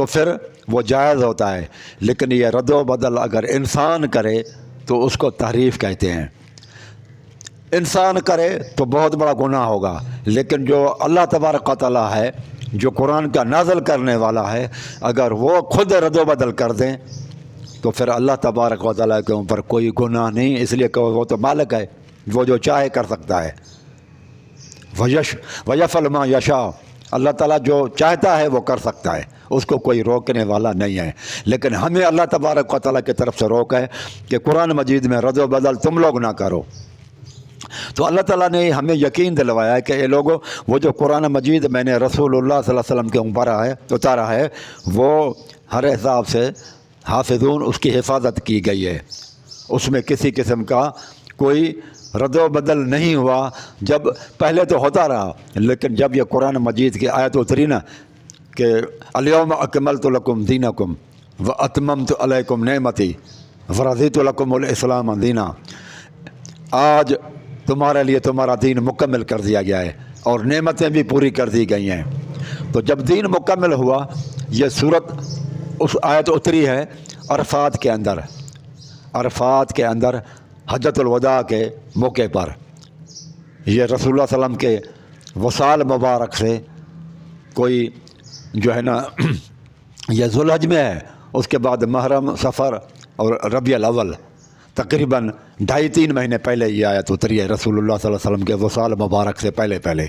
تو پھر وہ جائز ہوتا ہے، لیکن یہ رد و بدل اگر انسان کرے تو اس کو تحریف کہتے ہیں۔ انسان کرے تو بہت بڑا گناہ ہوگا، لیکن جو اللہ تبارک و تعالیٰ ہے، جو قرآن کا نازل کرنے والا ہے، اگر وہ خود رد و بدل کر دیں تو پھر اللہ تبارک و تعالیٰ کے اوپر کوئی گناہ نہیں، اس لیے کہ وہ تو مالک ہے، وہ جو چاہے کر سکتا ہے۔ وَيَفْعَلُ مَا یشاء، اللہ تعالیٰ جو چاہتا ہے وہ کر سکتا ہے، اس کو کوئی روکنے والا نہیں ہے۔ لیکن ہمیں اللہ تبارک و تعالیٰ کی طرف سے روک ہے کہ قرآن مجید میں رد و بدل تم لوگ نہ کرو۔ تو اللہ تعالیٰ نے ہمیں یقین دلوایا ہے کہ اے لوگوں، وہ جو قرآن مجید میں نے رسول اللہ صلی اللہ علیہ وسلم کے اوپر اتارا ہے، وہ ہر حساب سے حافظون، اس کی حفاظت کی گئی ہے، اس میں کسی قسم کا کوئی رد و بدل نہیں ہوا۔ جب پہلے تو ہوتا رہا، لیکن جب یہ قرآن مجید کی آیت اتری نا کہ الیوم اکملت لکم دینکم واتممت علیکم نعمتی ورضیت لکم الاسلام دینا، آج تمہارے لیے تمہارا دین مکمل کر دیا گیا ہے اور نعمتیں بھی پوری کر دی گئی ہیں۔ تو جب دین مکمل ہوا، یہ صورت اس آیت اتری ہے عرفات کے اندر، عرفات کے اندر حجۃ الوداع کے موقع پر۔ یہ رسول اللہ صلی اللہ علیہ وسلم کے وصال مبارک سے کوئی جو ہے نا یہ ذوالحج میں ہے، اس کے بعد محرم، سفر اور ربیع الاول، تقریباً 2.5-3 مہینے پہلے یہ آیت اتری ہے رسول اللہ صلی اللہ علیہ وسلم کے وصال مبارک سے پہلے۔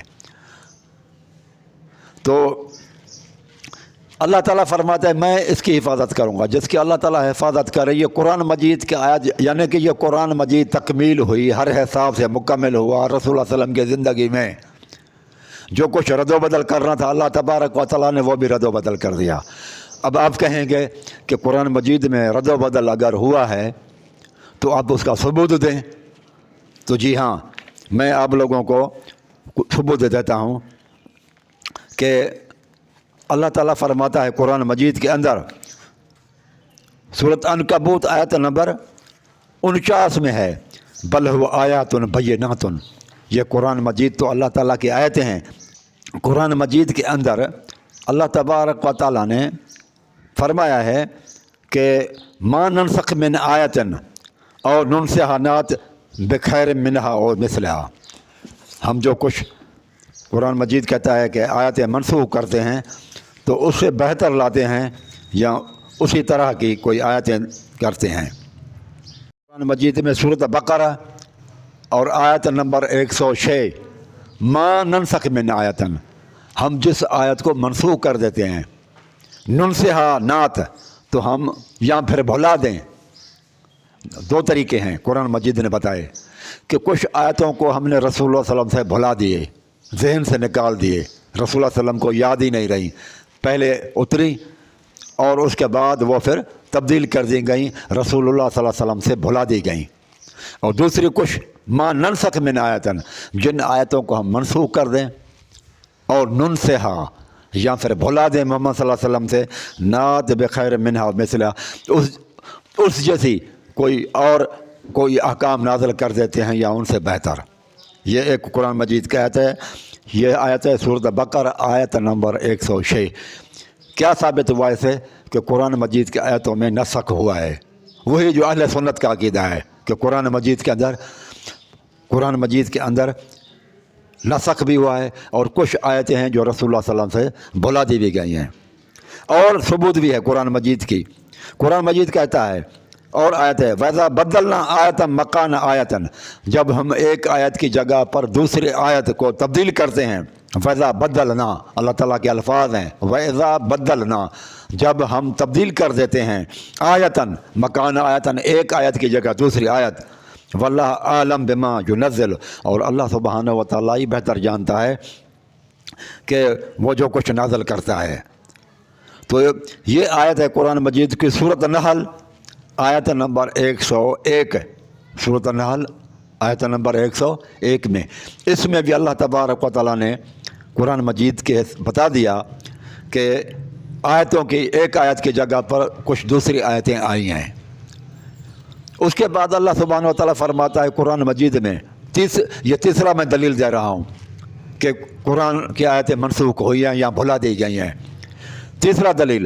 تو اللہ تعالیٰ فرماتا ہے میں اس کی حفاظت کروں گا، جس کی اللہ تعالیٰ حفاظت کرے۔ یہ قرآن مجید کی آیت، یعنی کہ یہ قرآن مجید تکمیل ہوئی، ہر حساب سے مکمل ہوا رسول اللہ صلی اللہ علیہ وسلم کی زندگی میں۔ جو کچھ رد و بدل کرنا تھا اللہ تبارک و تعالیٰ نے وہ بھی رد و بدل کر دیا۔ اب آپ کہیں گے کہ قرآن مجید میں رد و بدل اگر ہوا ہے تو آپ اس کا ثبوت دیں۔ تو جی ہاں، میں آپ لوگوں کو ثبوت دیتا ہوں کہ اللہ تعالیٰ فرماتا ہے قرآن مجید کے اندر، سورۃ عنکبوت آیت نمبر 49 میں ہے، بل هو آیات بینات۔ یہ قرآن مجید تو اللہ تعالیٰ کی آیتیں ہیں۔ قرآن مجید کے اندر اللہ تبارک و تعالیٰ نے فرمایا ہے کہ ما ننسخ من آیت اور ننسها نات بخیر منہا اور مثلہا، ہم جو کچھ قرآن مجید کہتا ہے کہ آیتیں منسوخ کرتے ہیں تو اس سے بہتر لاتے ہیں یا اسی طرح کی کوئی آیتیں کرتے ہیں۔ قرآن مجید میں سورۃ بقرہ اور آیت نمبر 106، ما ننسخ من آیت، ہم جس آیت کو منسوخ کر دیتے ہیں، ننسہا نات، تو ہم یا پھر بھلا دیں۔ 2 طریقے ہیں قرآن مجید نے بتائے کہ کچھ آیتوں کو ہم نے رسول اللہ صلی اللہ علیہ وسلم سے بھلا دیے، ذہن سے نکال دیے، رسول اللہ صلی اللہ علیہ وسلم کو یاد ہی نہیں رہی، پہلے اتری اور اس کے بعد وہ پھر تبدیل کر دی گئیں، رسول اللہ صلی اللہ علیہ وسلم سے بھلا دی گئیں۔ اور دوسری کچھ ما ننسخ من آیتن، جن آیتوں کو ہم منسوخ کر دیں، اور ننسہا یا پھر بھلا دیں محمد صلی اللہ علیہ وسلم سے، نات بخیر منہا مثلا، اس جیسی کوئی احکام نازل کر دیتے ہیں یا ان سے بہتر۔ یہ ایک قرآن مجید کا آیت ہے، یہ آیت ہے سورۃ بقرہ آیت نمبر 106۔ کیا ثابت ہوا اسے کہ قرآن مجید کے آیتوں میں نسخ ہوا ہے؟ وہی جو اہل سنت کا عقیدہ ہے کہ قرآن مجید کے اندر نسخ بھی ہوا ہے اور کچھ آیتیں ہیں جو رسول اللہ صلی اللہ علیہ وسلم سے بھلا دی بھی گئی ہیں، اور ثبوت بھی ہے قرآن مجید کی۔ قرآن مجید کہتا ہے اور آیت ہے وَإِذَا بَدَّلْنَا آیَةً مَكَانَ آیَةً، جب ہم ایک آیت کی جگہ پر دوسری آیت کو تبدیل کرتے ہیں، وَإِذَا بَدَّلْنَا، اللہ تعالیٰ کے الفاظ ہیں، وَإِذَا بَدَّلْنَا، جب ہم تبدیل کر دیتے ہیں، آیَةً مکان آیَةً، ایک آیت کی جگہ دوسری آیت، واللہ عالم بما ينزل، اور اللہ سبحانہ و تعالیٰ ہی بہتر جانتا ہے کہ وہ جو کچھ نازل کرتا ہے۔ تو یہ آیت ہے قرآن مجید کی سورۃ النحل آیت نمبر 101، سورۃ النحل آیت نمبر 101 میں، اس میں بھی اللہ تبارک و تعالیٰ نے قرآن مجید کے بتا دیا کہ آیتوں کی ایک آیت کی جگہ پر کچھ دوسری آیتیں آئی ہیں۔ اس کے بعد اللہ سبحانہ و تعالیٰ فرماتا ہے قرآن مجید میں، یہ تیسرا میں دلیل دے رہا ہوں کہ قرآن کی آیتیں منسوخ ہوئی ہیں یا بھلا دی گئی ہیں۔ تیسرا دلیل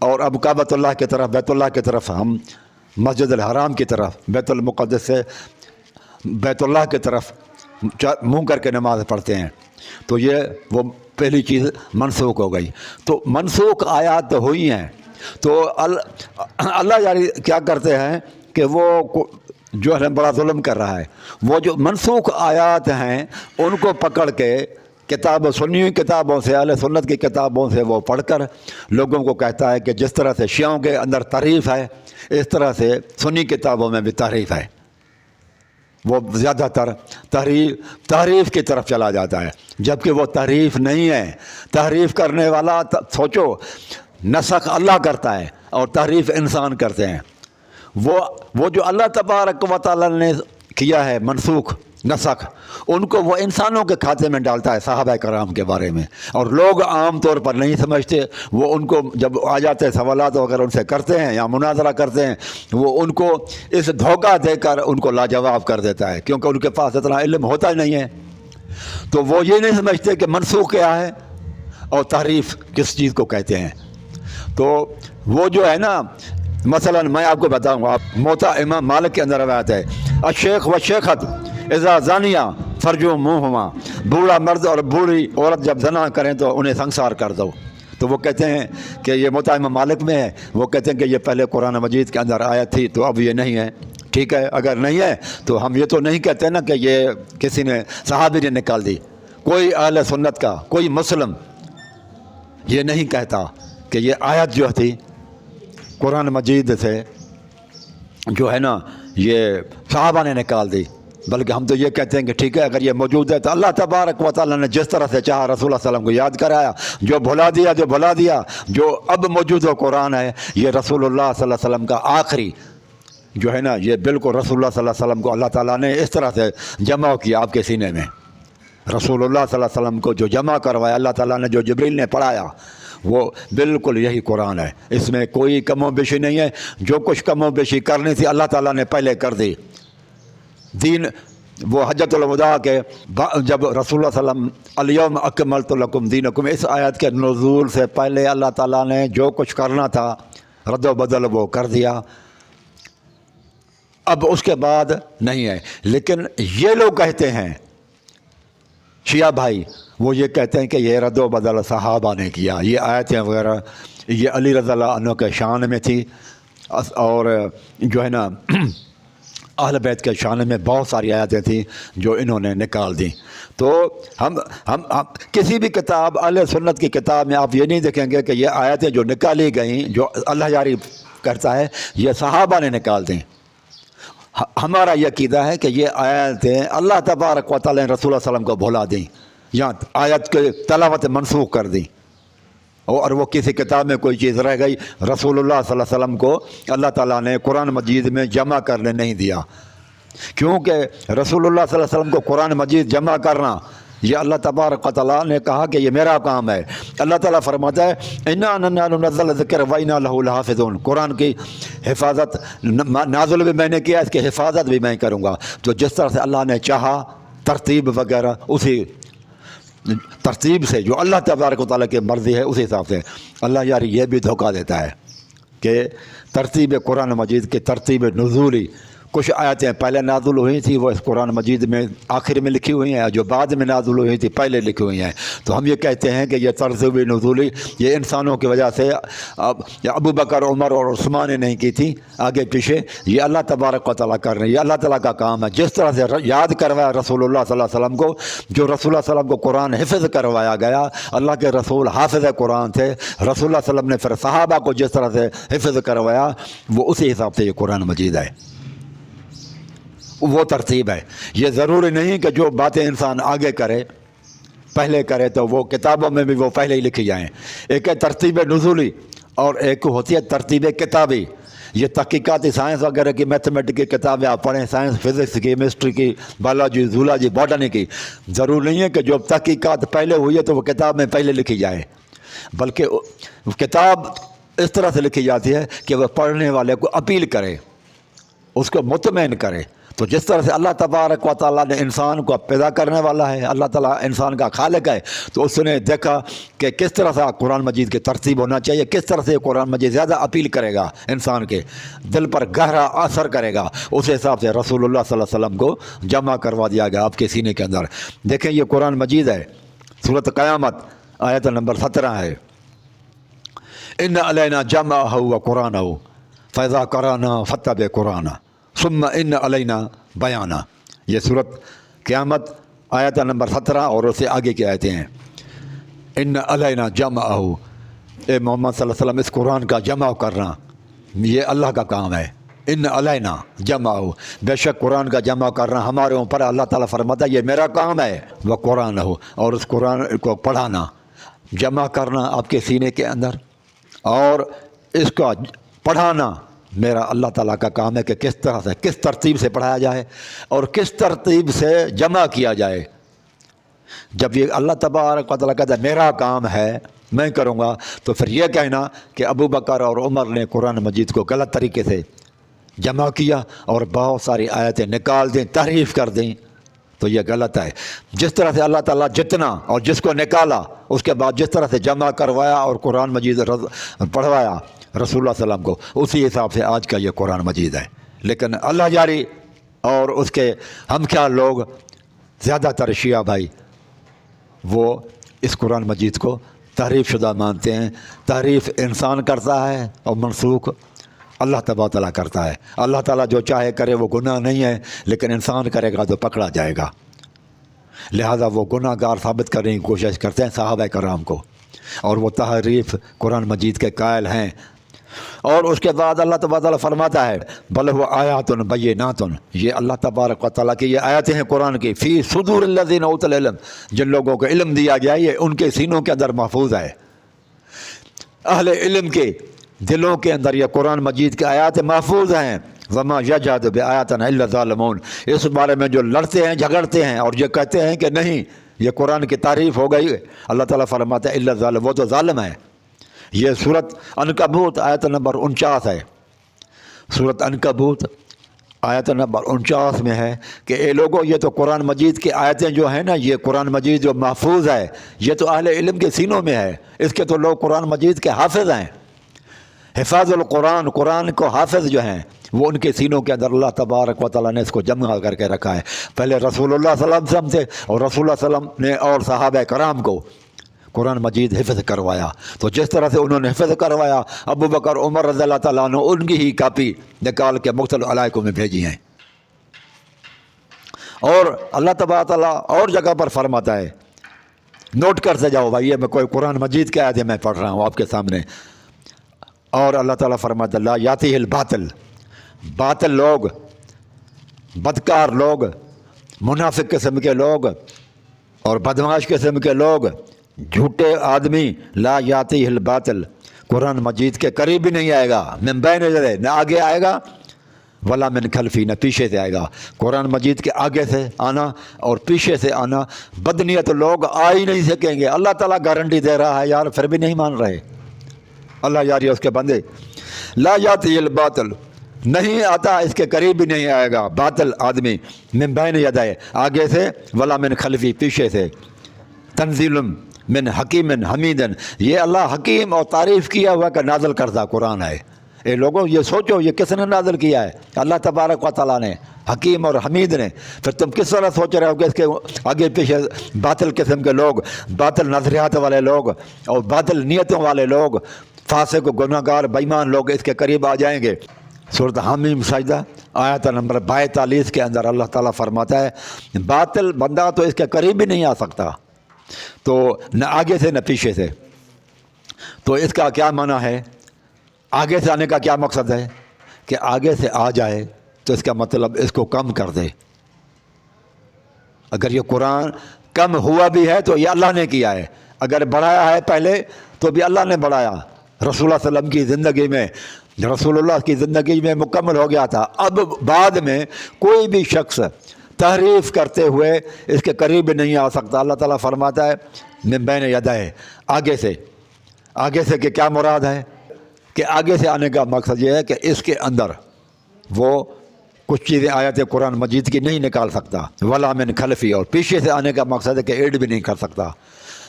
اور اب کعبۃ اللہ کی طرف، بیت اللہ کی طرف، ہم مسجد الحرام کی طرف، بیت المقدس سے بیت اللہ کی طرف منہ کر کے نماز پڑھتے ہیں، تو یہ وہ پہلی چیز منسوخ ہو گئی۔ تو منسوخ آیات تو ہوئی ہیں، تو اللہ یعنی کیا کرتے ہیں کہ وہ جو ہے بڑا ظلم کر رہا ہے، وہ جو منسوخ آیات ہیں ان کو پکڑ کے سنی کتابوں سے، اہل سنت کی کتابوں سے وہ پڑھ کر لوگوں کو کہتا ہے کہ جس طرح سے شیعوں کے اندر تحریف ہے اس طرح سے سنی کتابوں میں بھی تحریف ہے۔ وہ زیادہ تر تحریف کی طرف چلا جاتا ہے، جبکہ وہ تحریف نہیں ہے۔ تحریف کرنے والا سوچو، نسخ اللہ کرتا ہے اور تحریف انسان کرتے ہیں۔ وہ جو اللہ تبارک و تعالی نے کیا ہے منسوخ، نسخ، ان کو وہ انسانوں کے کھاتے میں ڈالتا ہے صحابہ کرام کے بارے میں، اور لوگ عام طور پر نہیں سمجھتے۔ وہ ان کو جب آ جاتے ہیں سوالات وغیرہ ان سے کرتے ہیں یا مناظرہ کرتے ہیں، وہ ان کو اس دھوکہ دے کر ان کو لاجواب کر دیتا ہے، کیونکہ ان کے پاس اتنا علم ہوتا ہی نہیں ہے۔ تو وہ یہ نہیں سمجھتے کہ منسوخ کیا ہے اور تحریف کس چیز کو کہتے ہیں۔ تو وہ جو ہے نا، مثلا میں آپ کو بتاؤں گا، موطا امام مالک کے اندر روایت ہے، الشیخ و شیخت اذا زانیہ فرجموہما، بوڑھا مرد اور بوڑھی عورت جب زنا کریں تو انہیں سنسار کر دو۔ تو وہ کہتے ہیں کہ یہ موطا امام مالک میں ہے، وہ کہتے ہیں کہ یہ پہلے قرآن مجید کے اندر آیت تھی تو اب یہ نہیں ہے۔ ٹھیک ہے، اگر نہیں ہے تو ہم یہ تو نہیں کہتے نا کہ یہ کسی نے صحابی نے نکال دی۔ کوئی اہل سنت کا کوئی مسلم یہ نہیں کہتا کہ یہ آیت جو تھی قرآن مجید سے جو ہے نا یہ صحابہ نے نکال دی، بلکہ ہم تو یہ کہتے ہیں کہ ٹھیک ہے اگر یہ موجود ہے تو اللہ تبارک و تعالیٰ نے جس طرح سے چاہا رسول اللہ صلی اللہ علیہ وسلم کو یاد کرایا، جو بھلا دیا جو اب موجود قرآن ہے یہ رسول اللہ صلی اللہ علیہ وسلم کا آخری جو ہے نا، یہ بالکل رسول اللہ صلی اللہ علیہ وسلم کو اللہ تعالیٰ نے اس طرح سے جمع کیا آپ کے سینے میں۔ رسول اللہ صلی اللہ علیہ وسلم کو جو جمع کروایا اللہ تعالیٰ نے، جو جبریل نے پڑھایا، وہ بالکل یہی قرآن ہے، اس میں کوئی کم و بیشی نہیں ہے۔ جو کچھ کم و بیشی کرنی تھی اللہ تعالیٰ نے پہلے کر دی۔ دین وہ حجۃ الوداع کے جب رسول اللہ صلی اللہ علیہ وسلم الیوم اکملت لکم دینکم، اس آیت کے نزول سے پہلے اللہ تعالیٰ نے جو کچھ کرنا تھا رد و بدل وہ کر دیا، اب اس کے بعد نہیں ہے۔ لیکن یہ لوگ کہتے ہیں شیعہ بھائی، وہ یہ کہتے ہیں کہ یہ رد و بدل صحابہ نے کیا، یہ آیتیں وغیرہ یہ علی رضی اللہ عنہ کے شان میں تھی، اور جو ہے نا اہل بیت کے شان میں بہت ساری آیتیں تھیں جو انہوں نے نکال دیں۔ تو ہم کسی بھی کتاب اہل سنت کی کتاب میں آپ یہ نہیں دیکھیں گے کہ یہ آیتیں جو نکالی گئیں جو اللہ جاری کرتا ہے یہ صحابہ نے نکال دیں۔ ہمارا یہ عقیدہ ہے کہ یہ آیتیں اللہ تبارک و تعالیٰ نے رسول اللہ صلی اللہ علیہ وسلم کو بھلا دیں یا آیت کے تلاوت منسوخ کر دیں، اور وہ کسی کتاب میں کوئی چیز رہ گئی، رسول اللہ صلی اللہ علیہ وسلم کو اللہ تعالیٰ نے قرآن مجید میں جمع کرنے نہیں دیا، کیونکہ رسول اللہ صلی اللہ علیہ وسلم کو قرآن مجید جمع کرنا یہ اللہ تبارک و تعالیٰ نے کہا کہ یہ میرا کام ہے۔ اللہ تعالیٰ فرماتا ہے انا نزلنا الذکر وانا لہ لحافظون، قرآن کی حفاظت نازل بھی میں نے کیا، اس کی حفاظت بھی میں کروں گا۔ تو جس طرح سے اللہ نے چاہا ترتیب وغیرہ اسی ترتیب سے جو اللہ تبارک و تعالیٰ کی مرضی ہے اسی حساب سے اللہ یار یہ بھی دھوکہ دیتا ہے کہ ترتیب قرآن مجید کی ترتیب نزولی، کچھ آیتیں پہلے نازل ہوئی تھی وہ اس قرآن مجید میں آخر میں لکھی ہوئی ہیں، جو بعد میں نازل ہوئی تھی پہلے لکھی ہوئی ہیں۔ تو ہم یہ کہتے ہیں کہ یہ ترتیب نزولی یہ انسانوں کی وجہ سے ابو بکر عمر اور عثمان نے نہیں کی تھی آگے پیچھے، یہ اللہ تبارک و تعالیٰ کر رہے ہیں، یہ اللہ تعالیٰ کا کام ہے۔ جس طرح سے یاد کروایا رسول اللہ صلی اللہ علیہ وسلم کو، جو رسول اللہ صلی اللہ علیہ وسلم کو قرآن حفظ کروایا گیا، اللہ کے رسول حافظ قرآن تھے، رسول اللہ صلی اللہ علیہ وسلم نے پھر صحابہ کو جس طرح سے حفظ کروایا وہ اسی حساب سے یہ قرآن مجید ہے، وہ ترتیب ہے۔ یہ ضروری نہیں کہ جو باتیں انسان آگے کرے پہلے کرے تو وہ کتابوں میں بھی وہ پہلے ہی لکھی جائیں۔ ایک ہے ترتیب نزولی اور ایک ہوتی ہے ترتیب کتابی۔ یہ تحقیقاتی سائنس وغیرہ کی میتھمیٹک کی کتابیں آپ پڑھیں، سائنس فزکس کی، کیمسٹری کی، بایولوجی، زولوجی، باٹنی کی، ضروری نہیں ہے کہ جو تحقیقات پہلے ہوئی ہے تو وہ کتاب میں پہلے لکھی جائے، بلکہ کتاب اس طرح سے لکھی جاتی ہے کہ وہ پڑھنے والے کو اپیل کرے، اس کو مطمئن کرے، تو جس طرح سے اللہ تبارک و تعالیٰ نے انسان کو پیدا کرنے والا ہے، اللہ تعالیٰ انسان کا خالق ہے، تو اس نے دیکھا کہ کس طرح سے قرآن مجید کی ترتیب ہونا چاہیے، کس طرح سے قرآن مجید زیادہ اپیل کرے گا، انسان کے دل پر گہرا اثر کرے گا، اس حساب سے رسول اللہ صلی اللہ علیہ وسلم کو جمع کروا دیا گیا آپ کے سینے کے اندر۔ دیکھیں یہ قرآن مجید ہے، سورۃ قیامت آیت نمبر 17 ہے، ان علینا جمعہ و قرآنہ فاذا قرأنا فاتبع قرآنہ ثم ان علینا بیانہ۔ یہ سورۃ قیامت آیت نمبر 17 اور اس سے آگے کی آیتیں ہیں۔ ان علینا جمعہ، اے محمد صلی اللہ علیہ وسلم اس قرآن کا جمع کرنا یہ اللہ کا کام ہے۔ ان علینا جمعہ، بے شک قرآن کا جمع کرنا ہمارے اوپر، اللہ تعالیٰ فرماتا ہے یہ میرا کام ہے۔ وہ قرآن ہو، اور اس قرآن کو پڑھانا، جمع کرنا آپ کے سینے کے اندر، اور اس کا پڑھانا میرا اللہ تعالیٰ کا کام ہے کہ کس طرح سے، کس ترتیب سے پڑھایا جائے اور کس ترتیب سے جمع کیا جائے۔ جب یہ اللہ تبارک و تعالیٰ کہتا ہے میرا کام ہے میں کروں گا، تو پھر یہ کہنا کہ ابو بکر اور عمر نے قرآن مجید کو غلط طریقے سے جمع کیا اور بہت ساری آیتیں نکال دیں، تحریف کر دیں، تو یہ غلط ہے۔ جس طرح سے اللہ تعالیٰ جتنا اور جس کو نکالا، اس کے بعد جس طرح سے جمع کروایا اور قرآن مجید پڑھوایا رسول اللہ صلی اللہ علیہ وسلم کو، اسی حساب سے آج کا یہ قرآن مجید ہے۔ لیکن اللہ جاری اور اس کے ہم کیا لوگ، زیادہ تر شیعہ بھائی، وہ اس قرآن مجید کو تحریف شدہ مانتے ہیں۔ تحریف انسان کرتا ہے اور منسوخ اللہ تبارک تعالیٰ کرتا ہے۔ اللہ تعالیٰ جو چاہے کرے وہ گناہ نہیں ہے، لیکن انسان کرے گا تو پکڑا جائے گا، لہذا وہ گناہ گار ثابت کرنے کی کوشش کرتے ہیں صحابہ کرام کو، اور وہ تحریف قرآن مجید کے قائل ہیں۔ اور اس کے بعد اللہ تبارک تعالیٰ فرماتا ہے بل وہ آیات بینات، یہ اللہ تبارک و تعالیٰ کی یہ آیتیں ہیں قرآن کی، فی صدور الذین اوتوا العلم، جن لوگوں کو علم دیا گیا ہے یہ ان کے سینوں کے اندر محفوظ ہے۔ اہل علم کے دلوں کے اندر یہ قرآن مجید کی آیات محفوظ ہیں۔ وما یجحد بآیاتنا الا الظالمون، اس بارے میں جو لڑتے ہیں جھگڑتے ہیں اور یہ کہتے ہیں کہ نہیں یہ قرآن کی تعریف ہو گئی، اللہ تعالیٰ فرماتا ہے الا الظالم، وہ تو ظالم ہے۔ یہ سورۃ عنکبوت آیت نمبر 49 ہے، سورۃ عنکبوت آیت نمبر 49 میں ہے کہ اے لوگوں یہ تو قرآن مجید کی آیتیں جو ہیں نا، یہ قرآن مجید جو محفوظ ہے یہ تو اہل علم کے سینوں میں ہے، اس کے تو لوگ قرآن مجید کے حافظ ہیں۔ حفاظ القرآن، قرآن کو حافظ جو ہیں وہ ان کے سینوں کے اندر اللہ تبارک و تعالیٰ نے اس کو جمع کر کے رکھا ہے۔ پہلے رسول اللہ صلی اللہ علیہ وسلم سے، اور رسول اللہ صلی اللہ علیہ وسلم نے اور صحابہ کرام کو قرآن مجید حفظ کروایا، تو جس طرح سے انہوں نے حفظ کروایا، ابو بکر عمر رضی اللہ تعالیٰ عنہ ان کی ہی کاپی نکال کے مختلف علاقوں میں بھیجی ہیں۔ اور اللہ تبارک تعالیٰ اور جگہ پر فرماتا ہے، نوٹ کرتے جاؤ بھائی، یہ میں کوئی قرآن مجید کی آیتیں میں پڑھ رہا ہوں آپ کے سامنے، اور اللہ تعالیٰ فرماتا ہے لا یاتیہ الباطل، باطل لوگ، بدکار لوگ، منافق قسم کے لوگ اور بدمعاش قسم کے لوگ، جھوٹے آدمی، لا یاتیہ الباطل، قرآن مجید کے قریب بھی نہیں آئے گا، من بین یدیہ، نہ آگے آئے گا، ولا من خلفی، نہ پیچھے سے آئے گا۔ قرآن مجید کے آگے سے آنا اور پیچھے سے آنا، بدنیت لوگ آ ہی نہیں سکیں گے۔ اللہ تعالیٰ گارنٹی دے رہا ہے یار، پھر بھی نہیں مان رہے اللہ یاری اس کے بندے۔ لا یاتیہ الباطل، نہیں آتا، اس کے قریب بھی نہیں آئے گا باطل آدمی، من بین یدیہ، آگے سے، ولا من خلفی، پیچھے سے، تنزیل من حکیم حمید، یہ اللہ حکیم اور تعریف کیا ہوا کہ نازل کردہ قرآن ہے۔ اے لوگوں یہ سوچو یہ کس نے نازل کیا ہے؟ اللہ تبارک و تعالیٰ نے، حکیم اور حمید نے۔ پھر تم کس طرح سوچ رہے ہو کہ اس کے آگے پیچھے باطل قسم کے لوگ، باطل نظریات والے لوگ اور باطل نیتوں والے لوگ، فاسق و گناہ گار بےایمان لوگ اس کے قریب آ جائیں گے؟ سورۃ حمیم سجدہ آیت نمبر 42 کے اندر اللہ تعالیٰ فرماتا ہے باطل بندہ تو اس کے قریب بھی نہیں آ سکتا، تو نہ آگے سے نہ پیچھے سے۔ تو اس کا کیا معنی ہے؟ آگے سے آنے کا کیا مقصد ہے؟ کہ آگے سے آ جائے تو اس کا مطلب اس کو کم کر دے۔ اگر یہ قرآن کم ہوا بھی ہے تو یہ اللہ نے کیا ہے، اگر بڑھایا ہے پہلے تو بھی اللہ نے بڑھایا۔ رسول اللہ صلی اللہ علیہ وسلم کی زندگی میں، رسول اللہ کی زندگی میں مکمل ہو گیا تھا، اب بعد میں کوئی بھی شخص تحریف کرتے ہوئے اس کے قریب بھی نہیں آ سکتا۔ اللہ تعالیٰ فرماتا ہے من بین یدیہ، آگے سے۔ آگے سے کہ کیا مراد ہے؟ کہ آگے سے آنے کا مقصد یہ ہے کہ اس کے اندر وہ کچھ چیزیں آیت قرآن مجید کی نہیں نکال سکتا، ولا من خلفی، اور پیچھے سے آنے کا مقصد ہے کہ ایڈ بھی نہیں کر سکتا،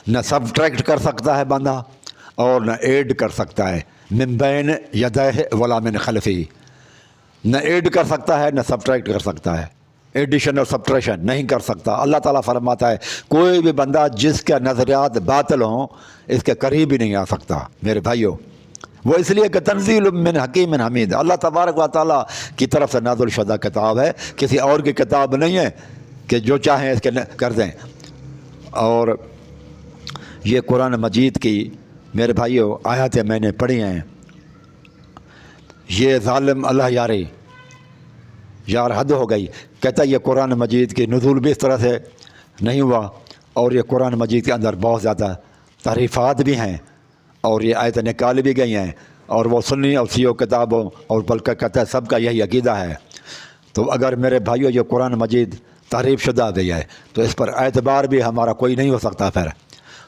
نہ سبٹریکٹ کر سکتا ہے بندہ اور نہ ایڈ کر سکتا ہے، من بین یدیہ ولا من خلفی، نہ ایڈ کر سکتا ہے نہ سبٹریکٹ کر سکتا ہے، ایڈیشن اور سبٹریشن نہیں کر سکتا۔ اللہ تعالیٰ فرماتا ہے کوئی بھی بندہ جس کے نظریات باطل ہوں اس کے قریب ہی نہیں آ سکتا میرے بھائیوں۔ وہ اس لیے کہ تنزیل من حکیم حمید، اللہ تبارک و تعالیٰ کی طرف سے نازل شدہ کتاب ہے، کسی اور کی کتاب نہیں ہے کہ جو چاہیں اس کے کر دیں۔ اور یہ قرآن مجید کی میرے بھائیوں آیاتیں میں نے پڑھی ہیں، یہ ظالم اللہ یار حد ہو گئی، کہتا ہے یہ قرآن مجید کی نزول بھی اس طرح سے نہیں ہوا، اور یہ قرآن مجید کے اندر بہت زیادہ تعریفات بھی ہیں، اور یہ آیتیں نکالی بھی گئی ہیں، اور وہ سنی اور سیو کتابوں اور بلکہ کہتا ہے سب کا یہی عقیدہ ہے۔ تو اگر میرے بھائیوں یہ قرآن مجید تعریف شدہ بھی ہے تو اس پر اعتبار بھی ہمارا کوئی نہیں ہو سکتا۔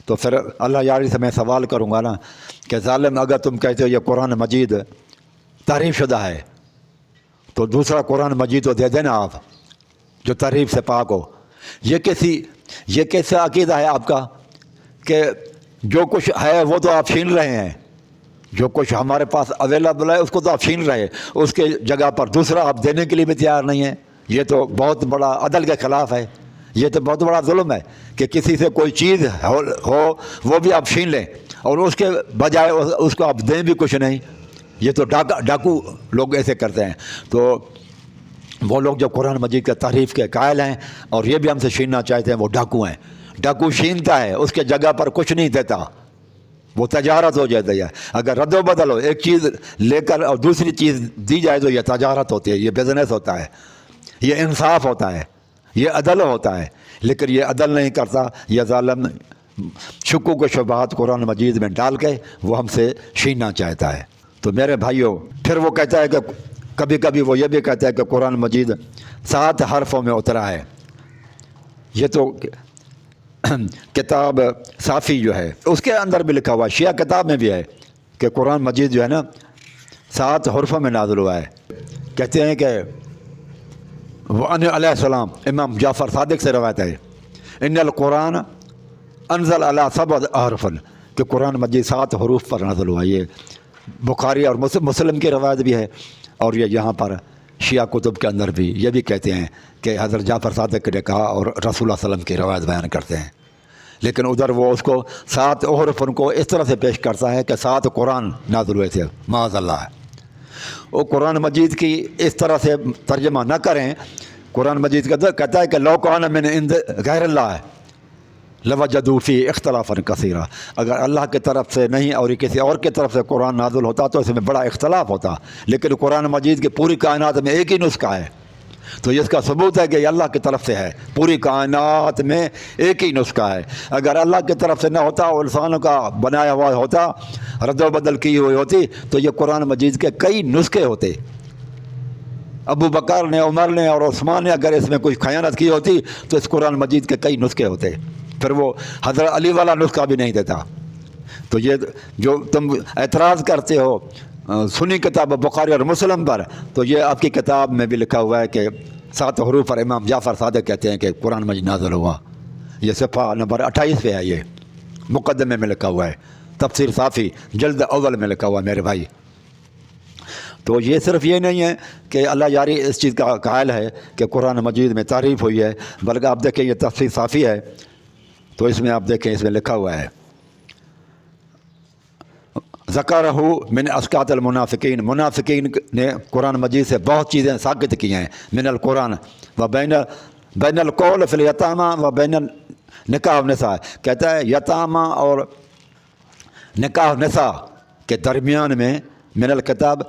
تو پھر اللہ یاری سے میں سوال کروں گا نا کہ ظالم اگر تم کہتے ہو یہ قرآن مجید تعریف شدہ ہے تو دوسرا قرآن مجید تو دے دینا آپ جو تعریف سے پاک ہو۔ یہ کیسا عقیدہ ہے آپ کا کہ جو کچھ ہے وہ تو آپ چھین رہے ہیں، جو کچھ ہمارے پاس اویلیبل ہے اس کو تو آپ چھین رہے ہیں، اس کے جگہ پر دوسرا آپ دینے کے لیے بھی تیار نہیں ہیں۔ یہ تو بہت بڑا عدل کے خلاف ہے، یہ تو بہت بڑا ظلم ہے کہ کسی سے کوئی چیز ہو وہ بھی آپ چھین لیں اور اس کے بجائے اس کو آپ دیں بھی کچھ نہیں۔ یہ تو ڈاکو لوگ ایسے کرتے ہیں۔ تو وہ لوگ جو قرآن مجید کے تعریف کے قائل ہیں اور یہ بھی ہم سے چھیننا چاہتے ہیں وہ ڈاکو ہیں۔ ڈاکو چھینتا ہے، اس کے جگہ پر کچھ نہیں دیتا، وہ تجارت ہو جاتی ہے۔ اگر رد و بدل ہو، ایک چیز لے کر اور دوسری چیز دی جائے تو یہ تجارت ہوتی ہے، یہ بزنس ہوتا ہے، یہ انصاف ہوتا ہے، یہ عدل ہوتا ہے۔ لیکن یہ عدل نہیں کرتا، یہ ظالم شکوک و شبہات قرآن مجید میں ڈال کے وہ ہم سے چھیننا چاہتا ہے۔ تو میرے بھائیوں پھر وہ کہتا ہے کہ کبھی کبھی وہ یہ بھی کہتا ہے کہ قرآن مجید 7 حرفوں میں اترا ہے۔ یہ تو کتاب صافی جو ہے اس کے اندر بھی لکھا ہوا ہے، شیعہ کتاب میں بھی ہے کہ قرآن مجید جو ہے نا 7 حرفوں میں نازل ہوا ہے۔ کہتے ہیں کہ وہ علیہ السلام امام جعفر صادق سے روایت ہے ان القرآن انزل علی 7 احرف، کہ قرآن مجید 7 حروف پر نازل ہوا۔ یہ بخاری اور مسلم کی روایت بھی ہے، اور یہ یہاں پر شیعہ کتب کے اندر بھی یہ بھی کہتے ہیں کہ حضرت جعفر صادق نے کہا، اور رسول اللہ صلی اللہ علیہ وسلم کی روایت بیان کرتے ہیں۔ لیکن ادھر وہ اس کو 7 احرف ان کو اس طرح سے پیش کرتا ہے کہ 7 قرآن نازل ہوئے تھے، معاذ اللہ۔ وہ قرآن مجید کی اس طرح سے ترجمہ نہ کریں۔ قرآن مجید کہتا ہے کہ لو کان من عند غیر اللہ لوجدوا فیہ اختلافا کثیرا، اگر اللہ کی طرف سے نہیں اور کسی اور کی طرف سے قرآن نازل ہوتا تو اس میں بڑا اختلاف ہوتا، لیکن قرآن مجید کی پوری کائنات میں ایک ہی نسخہ ہے، تو اس کا ثبوت ہے کہ یہ اللہ کی طرف سے ہے۔ پوری کائنات میں ایک ہی نسخہ ہے، اگر اللہ کی طرف سے نہ ہوتا اور انسانوں کا بنایا ہوا ہوتا، رد و بدل کی ہوئی ہوتی، تو یہ قرآن مجید کے کئی نسخے ہوتے۔ ابو بکر نے، عمر نے اور عثمان نے اگر اس میں کوئی خیانت کی ہوتی تو اس قرآن مجید کے کئی نسخے ہوتے، پھر وہ حضرت علی والا نسخہ بھی نہیں دیتا۔ تو یہ جو تم اعتراض کرتے ہو سنی کتاب بخاری اور مسلم پر، تو یہ آپ کی کتاب میں بھی لکھا ہوا ہے کہ 7 حروف پر امام جعفر صادق کہتے ہیں کہ قرآن مجید نازل ہوا۔ یہ صفحہ نمبر 28 پہ ہے، یہ مقدمے میں لکھا ہوا ہے، تفسیر صافی جلد اول میں لکھا ہوا ہے میرے بھائی۔ تو یہ صرف یہ نہیں ہے کہ اللہ یاری اس چیز کا قائل ہے کہ قرآن مجید میں تعریف ہوئی ہے، بلکہ آپ دیکھیں یہ تفسیر صافی ہے تو اس میں آپ دیکھیں اس میں لکھا ہوا ہے ذکرہ من اسقاط المنافقین، منافقین نے قرآن مجید سے بہت چیزیں ساقط کی ہیں، من القرآن و بین القول فی الیتامى و بین نکاح النساء، کہتا ہے یتامہ اور نکاح النساء کے درمیان میں من الکتاب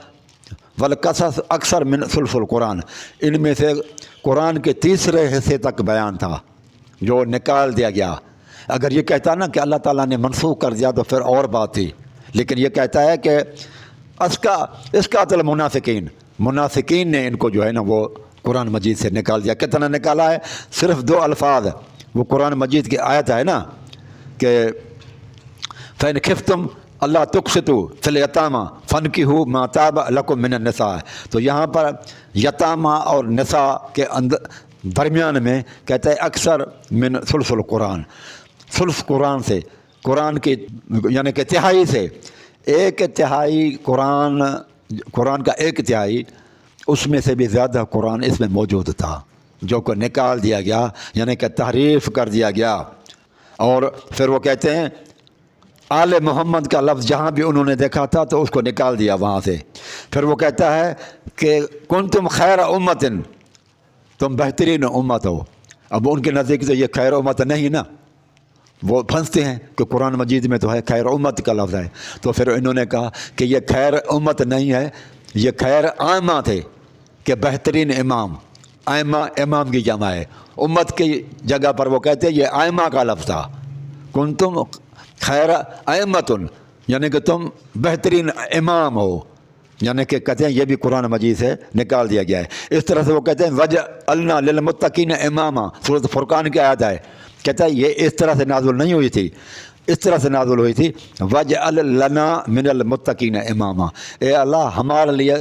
والقصص اکثر من ثلث القرآن، ان میں سے قرآن کے تیسرے حصے تک بیان تھا جو نکال دیا گیا۔ اگر یہ کہتا نا کہ اللہ تعالیٰ نے منسوخ کر دیا تو پھر اور بات تھی، لیکن یہ کہتا ہے کہ اسقاط المنافقین، منافقین نے ان کو جو ہے نا وہ قرآن مجید سے نکال دیا۔ کتنا نکالا ہے؟ صرف 2 الفاظ، وہ قرآن مجید کی آیت ہے نا کہ فَإِنْ خِفْتُمْ اللہ تقسطوا فی الیتامی فانکحوا ما طاب لکم من النساء. تو یہاں پر یتامہ اور نساء کے درمیان میں کہتا ہے اکثر من ثلث القرآن، ثلث قرآن سے، قرآن کی یعنی کہ تہائی سے، ایک تہائی قرآن کا ایک تہائی، اس میں سے بھی زیادہ قرآن اس میں موجود تھا جو کو نکال دیا گیا، یعنی کہ تحریف کر دیا گیا. اور پھر وہ کہتے ہیں آل محمد کا لفظ جہاں بھی انہوں نے دیکھا تھا تو اس کو نکال دیا وہاں سے. پھر وہ کہتا ہے کہ کنتم خیر امت، تم بہترین امت ہو. اب ان کے نزدیک تو یہ خیر امت نہیں نا، وہ پھنستے ہیں کہ قرآن مجید میں تو ہے خیر امت کا لفظ ہے. تو پھر انہوں نے کہا کہ یہ خیر امت نہیں ہے، یہ خیر عامہ تھے کہ بہترین امام. ائمہ امام کی جمع ہے، امت کی جگہ پر وہ کہتے ہیں یہ ائمہ کا لفظ تھا. کنتم خیر ائمۃ، یعنی کہ تم بہترین امام ہو، یعنی کہ کہتے ہیں یہ بھی قرآن مجید سے نکال دیا گیا ہے. اس طرح سے وہ کہتے ہیں وجعلنا للمتقین اماما، سورۃ فرقان کی آیت ہے. کہتا ہے یہ اس طرح سے نازل نہیں ہوئی تھی، اس طرح سے نازل ہوئی تھی وجعل لنا من المتقین اماما، اے اللہ ہمارے لیے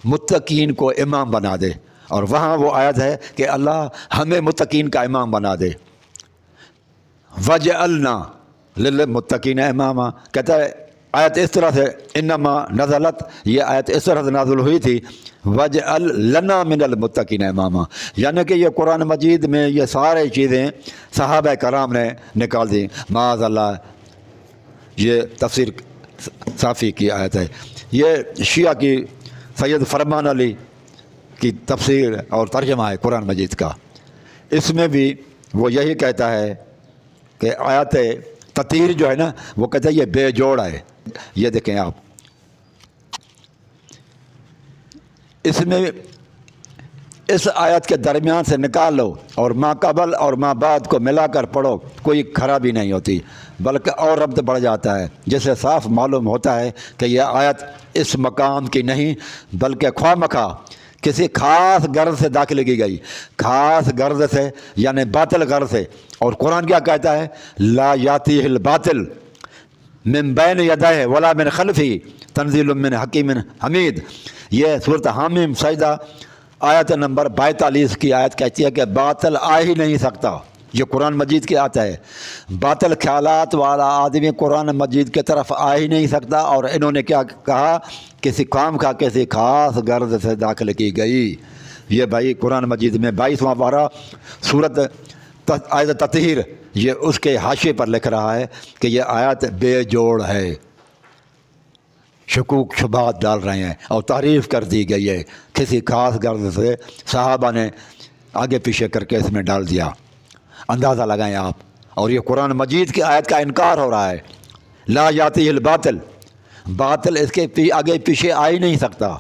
متقین کو امام بنا دے. اور وہاں وہ آیت ہے کہ اللہ ہمیں متقین کا امام بنا دے. وجعلنا للمتقین اماما، کہتا ہے آیت اس طرح سے انما نزلت، یہ آیت اس طرح سے نازل ہوئی تھی وجعل لنا من المتقین اماما، یعنی کہ یہ قرآن مجید میں یہ سارے چیزیں صحابہ کرام نے نکال دی. معاذ اللہ، یہ تفسیر صافی کی آیت ہے. یہ شیعہ کی سید فرمان علی کی تفسیر اور ترجمہ ہے قرآن مجید کا. اس میں بھی وہ یہی کہتا ہے کہ آیت تطہیر جو ہے نا، وہ کہتا ہے یہ بے جوڑ ہے. یہ دیکھیں آپ، اس میں اس آیت کے درمیان سے نکال لو اور ما قبل اور ما بعد کو ملا کر پڑھو، کوئی خرابی نہیں ہوتی بلکہ اور ربط بڑھ جاتا ہے، جس سے صاف معلوم ہوتا ہے کہ یہ آیت اس مقام کی نہیں بلکہ خواہ مخواہ کسی خاص غرض سے داخل کی گئی، خاص غرض سے یعنی باطل غرض سے. اور قرآن کیا کہتا ہے؟ لا یاتیہ الباطل من بین یدیہ ولا من خلفہ تنزیل من حکیم حمید. یہ صورت حامیم سجدہ آیت نمبر 42 کی آیت کہتی ہے کہ باطل آ ہی نہیں سکتا. یہ قرآن مجید کی آیت ہے. باطل خیالات والا آدمی قرآن مجید کی طرف آ ہی نہیں سکتا. اور انہوں نے کیا کہا؟ کسی کام کا کسی خاص غرض سے داخل کی گئی. یہ بھائی قرآن مجید میں 22واں پارہ صورت آیت تطہیر، یہ اس کے حاشیے پر لکھ رہا ہے کہ یہ آیت بے جوڑ ہے، شکوک شبہات ڈال رہے ہیں اور تعریف کر دی گئی ہے کسی خاص غرض سے. صحابہ نے آگے پیچھے کر کے اس میں ڈال دیا. اندازہ لگائیں آپ. اور یہ قرآن مجید کی آیت کا انکار ہو رہا ہے. لا یاتیہ الباطل، باطل اس کے آگے پیچھے آ ہی نہیں سکتا.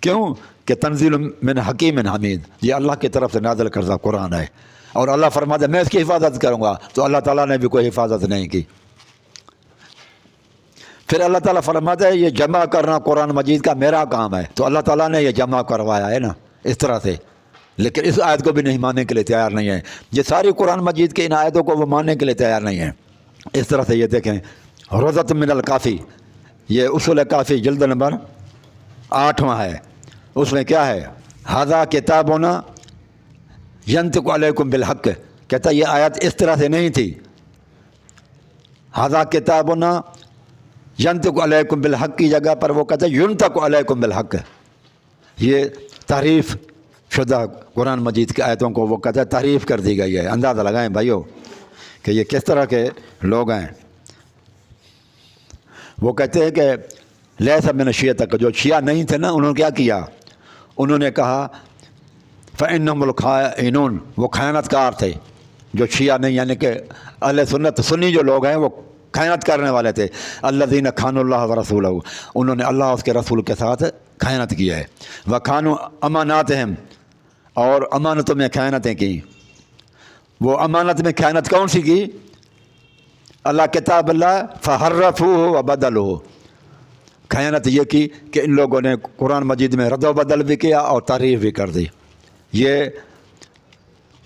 کیوں؟ کہ تنزیل من حکیم حمید، یہ اللہ کی طرف سے نازل کردہ قرآن ہے. اور اللہ فرماتا ہے میں اس کی حفاظت کروں گا، تو اللہ تعالیٰ نے بھی کوئی حفاظت نہیں کی. پھر اللہ تعالیٰ فرماتا ہے یہ جمع کرنا قرآن مجید کا میرا کام ہے، تو اللہ تعالیٰ نے یہ جمع کروایا ہے نا اس طرح سے. لیکن اس آیت کو بھی نہیں ماننے کے لیے تیار نہیں ہے. یہ ساری قرآن مجید کی ان آیتوں کو وہ ماننے کے لیے تیار نہیں ہے. اس طرح سے یہ دیکھیں روضۃ من الکافی، یہ اصول کافی جلد نمبر 8واں ہے. اس میں کیا ہے؟ ھذا کتابنا ینطق علیکم بالحق، کہتا ہے یہ آیت اس طرح سے نہیں تھی. ھذا کتابنا ینطق علیکم بالحق کی جگہ پر وہ کہتا ہے ینطق علیکم بالحق. یہ تحریف شدہ قرآن مجید کی آیتوں کو وہ کہتا ہے تحریف کر دی گئی ہے. اندازہ لگائیں بھائیو کہ یہ کس طرح کے لوگ ہیں. وہ کہتے ہیں کہ لیس من الشیعہ تک، جو شیعہ نہیں تھے نا انہوں نے کیا کیا؟ انہوں نے کہا فإنہم الخائنون، وہ خیانت کار تھے. جو شیعہ نہیں یعنی کہ اہل سنت سنی جو لوگ ہیں وہ خیانت کرنے والے تھے. الذین خانوا اللہ ورسولہ، انہوں نے اللہ اس کے رسول کے ساتھ خیانت کی ہے. وخانوا اماناتہم، اور امانتوں میں خیانتیں کی. وہ امانت میں خیانت کون سی کی؟ اللہ کتاب اللہ فحرفوہ وبدلوہ، خیانت یہ کی کہ ان لوگوں نے قرآن مجید میں رد و بدل بھی کیا اور تحریف بھی کر دی. یہ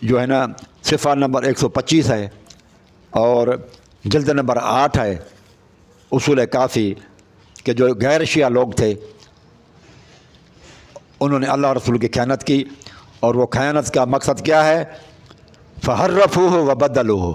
جو ہے نا صفحہ نمبر 125 ہے اور جلد نمبر 8 ہے. اصول کافی کہ جو غیر شیعہ لوگ تھے انہوں نے اللہ رسول کی خیانت کی، اور وہ خیانت کا مقصد کیا ہے؟ فحرفوہ وبدلوہ،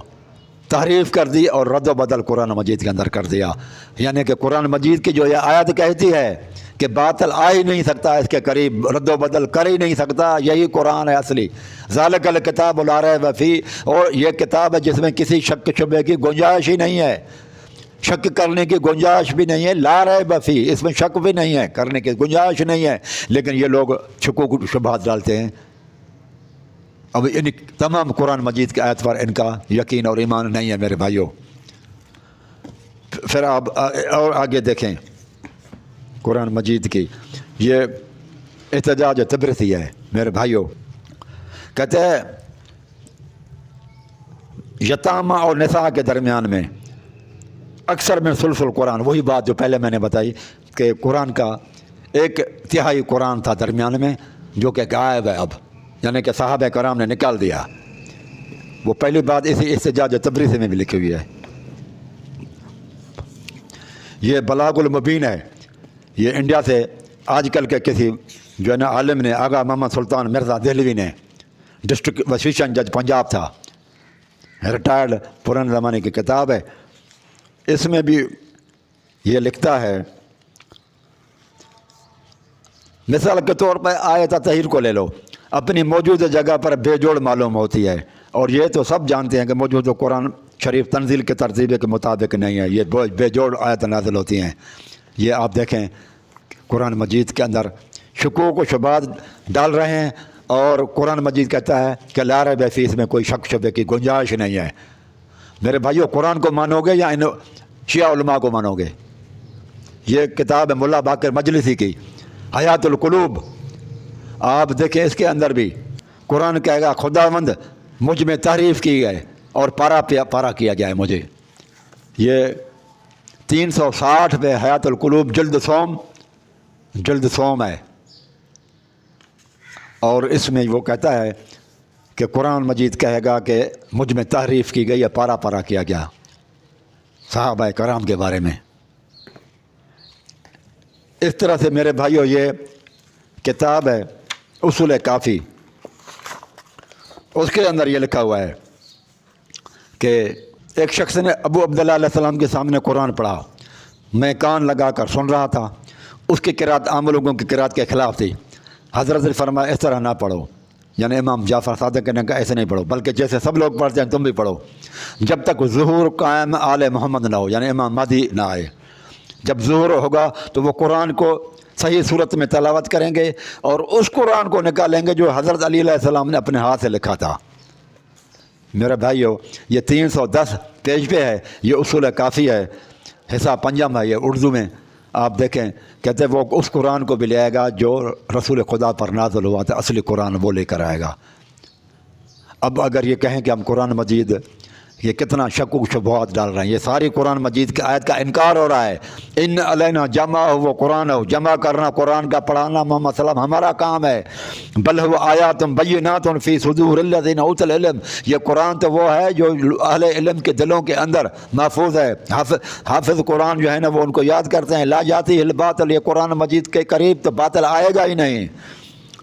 تحریف کر دی اور رد و بدل قرآن مجید کے اندر کر دیا۔ یعنی کہ قرآن مجید کی جو یہ آیت کہتی ہے کہ باطل آ ہی نہیں سکتا، اس کے قریب رد و بدل کر ہی نہیں سکتا، یہی قرآن ہے اصلی۔ ذالک الکتاب لا ریب فیہ، اور یہ کتاب ہے جس میں کسی شک شبے کی گنجائش ہی نہیں ہے، شک کرنے کی گنجائش بھی نہیں ہے، لا ریب فیہ، اس میں شک بھی نہیں ہے، کرنے کی گنجائش نہیں ہے، لیکن یہ لوگ شکوک شبہات ڈالتے ہیں۔ اب ان تمام قرآن مجید کی آیت پر ان کا یقین اور ایمان نہیں ہے میرے بھائیوں۔ پھر آپ اور آگے دیکھیں قرآن مجید کی یہ احتجاج تبرسی ہے میرے بھائیوں۔ کہتے ہیں یتامہ اور نساء کے درمیان میں اکثر میں ثلث القرآن، وہی بات جو پہلے میں نے بتائی کہ قرآن کا ایک تہائی قرآن تھا درمیان میں جو کہ غائب ہے اب، یعنی کہ صحابہ کرام نے نکال دیا۔ وہ پہلی بات اسی احتجاج تبریزی میں بھی لکھی ہوئی ہے۔ یہ بلاغ المبین ہے، یہ انڈیا سے آج کل کے کسی جو ہے نا عالم نے، آغا محمد سلطان مرزا دہلوی نے، ڈسٹرکٹ وسیشن جج پنجاب تھا، ریٹائرڈ، پرانے زمانے کی کتاب ہے۔ اس میں بھی یہ لکھتا ہے، مثال کے طور پر آیت تطہیر کو لے لو، اپنی موجودہ جگہ پر بے جوڑ معلوم ہوتی ہے، اور یہ تو سب جانتے ہیں کہ موجودہ قرآن شریف تنزیل کے ترتیب کے مطابق نہیں ہے، یہ بے جوڑ آیت نازل ہوتی ہیں۔ یہ آپ دیکھیں قرآن مجید کے اندر شکوک و شبہات ڈال رہے ہیں، اور قرآن مجید کہتا ہے کہ لا ریب فیہ، اس میں کوئی شک شبے کی گنجائش نہیں ہے۔ میرے بھائیوں، قرآن کو مانو گے یا ان شیعہ علماء کو مانو گے؟ یہ کتاب ہے ملا باقر مجلسی کی حیات القلوب، آپ دیکھیں اس کے اندر بھی قرآن کہے گا خداوند مجھ میں تعریف کی گئے اور پارا کیا گیا ہے مجھے۔ یہ 360 پہ حیات القلوب جلد سوم ہے، اور اس میں وہ کہتا ہے کہ قرآن مجید کہے گا کہ مجھ میں تعریف کی گئی ہے، پارا کیا گیا صحابہ کرام کے بارے میں۔ اس طرح سے میرے بھائیوں یہ کتاب ہے اصول کافی، اس کے اندر یہ لکھا ہوا ہے کہ ایک شخص نے ابو عبداللہ علیہ السلام کے سامنے قرآن پڑھا، میں کان لگا کر سن رہا تھا، اس کی قرات عام لوگوں کی قرات کے خلاف تھی۔ حضرت نے فرمایا اس طرح نہ پڑھو، یعنی امام جعفر صادق نے کہا ایسے نہیں پڑھو، بلکہ جیسے سب لوگ پڑھتے ہیں تم بھی پڑھو، جب تک ظہور قائم آل محمد نہ ہو، یعنی امام مہدی نہ آئے۔ جب ظہور ہوگا تو وہ قرآن کو صحیح صورت میں تلاوت کریں گے، اور اس قرآن کو نکالیں گے جو حضرت علی علیہ السلام نے اپنے ہاتھ سے لکھا تھا۔ میرے بھائیو، یہ 310 پیج پہ ہے، یہ اصول کافی ہے، حصہ پنجم ہے یہ اردو میں، آپ دیکھیں کہتے ہیں وہ اس قرآن کو بھی لے آئے گا جو رسول خدا پر نازل ہوا تھا، اصلی قرآن وہ لے کر آئے گا۔ اب اگر یہ کہیں کہ ہم قرآن مجید یہ کتنا شک و شبہات ڈال رہے ہیں، یہ ساری قرآن مجید کی آیت کا انکار ہو رہا ہے۔ ان علینا جمع ہو، قرآن ہو جمع کرنا، قرآن کا پڑھانا محمد صلی اللہ علیہ وسلم ہمارا کام ہے۔ بل هو آیات بینات فی صدور الذین اوتوا العلم، یہ قرآن تو وہ ہے جو اہل علم کے دلوں کے اندر محفوظ ہے۔ حافظ قرآن جو ہے نا وہ ان کو یاد کرتے ہیں، لا یاتیہ الباطل، یہ قرآن مجید کے قریب تو باطل آئے گا ہی نہیں۔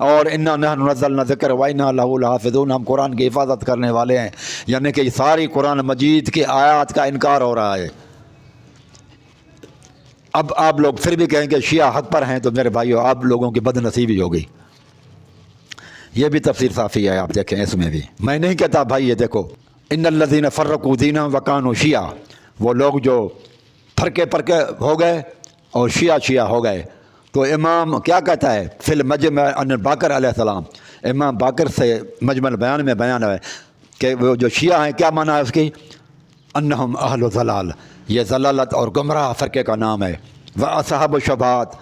اور انا نحن نزلنا ذکر و انا لہ لحافظون، ہم قرآن کی حفاظت کرنے والے ہیں۔ یعنی کہ ساری قرآن مجید کی آیات کا انکار ہو رہا ہے۔ اب آپ لوگ پھر بھی کہیں کہ شیعہ حق پر ہیں، تو میرے بھائیو آپ لوگوں کی بد نصیبی ہوگی۔ یہ بھی تفسیر صافی ہے، آپ دیکھیں اس میں بھی، میں نہیں کہتا بھائی، یہ دیکھو ان الذین فرقوا دینہم وکانوا شیعہ، وہ لوگ جو فرقے ہو گئے اور شیعہ ہو گئے، تو امام کیا کہتا ہے فی المجمع ان باقر علیہ السلام، امام باقر سے مجمع بیان میں بیان ہے کہ وہ جو شیعہ ہیں کیا معنی ہے اس کی، انہم اہل ضلال، یہ ضلالت اور گمراہ فرقے کا نام ہے، واصحاب الشبہات،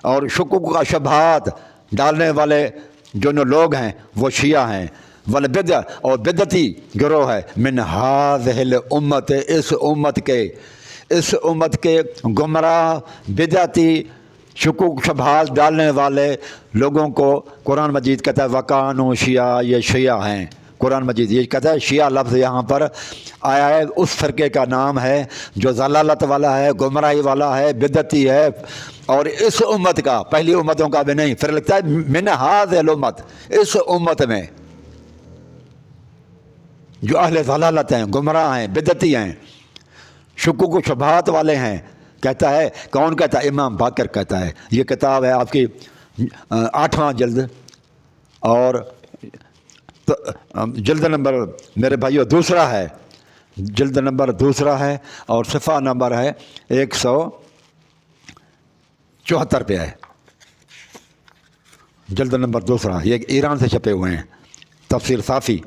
اور شکوک کا شبہات ڈالنے والے جو لوگ ہیں وہ شیعہ ہیں، والبدع، اور بدعتی گروہ ہے، من ہذہ الامت، اس امت کے گمراہ بدعتی شکوک شبہات ڈالنے والے لوگوں کو قرآن مجید کہتا ہے وکانوا شیعہ، یہ شیعہ ہیں، قرآن مجید. یہ کہتا ہے شیعہ لفظ یہاں پر آیا ہے، اس فرقے کا نام ہے جو ضلالت والا ہے، گمراہی والا ہے، بدعتی ہے، اور اس امت کا، پہلی امتوں کا بھی نہیں. پھر لکھتا ہے من ہذہ الامت، اس امت میں جو اہل ضلالت ہیں، گمراہ ہیں، بدعتی ہیں، شکوک و شبہات والے ہیں. کہتا ہے، کون کہتا ہے؟ امام باقر کہتا ہے. یہ کتاب ہے آپ کی 8واں جلد، اور جلد نمبر میرے بھائیو دوسرا ہے، جلد نمبر دوسرا ہے، اور صفحہ نمبر ہے 174 پہ ہے. جلد نمبر دوسرا، یہ ایران سے چھپے ہوئے ہیں، تفسیر صافی.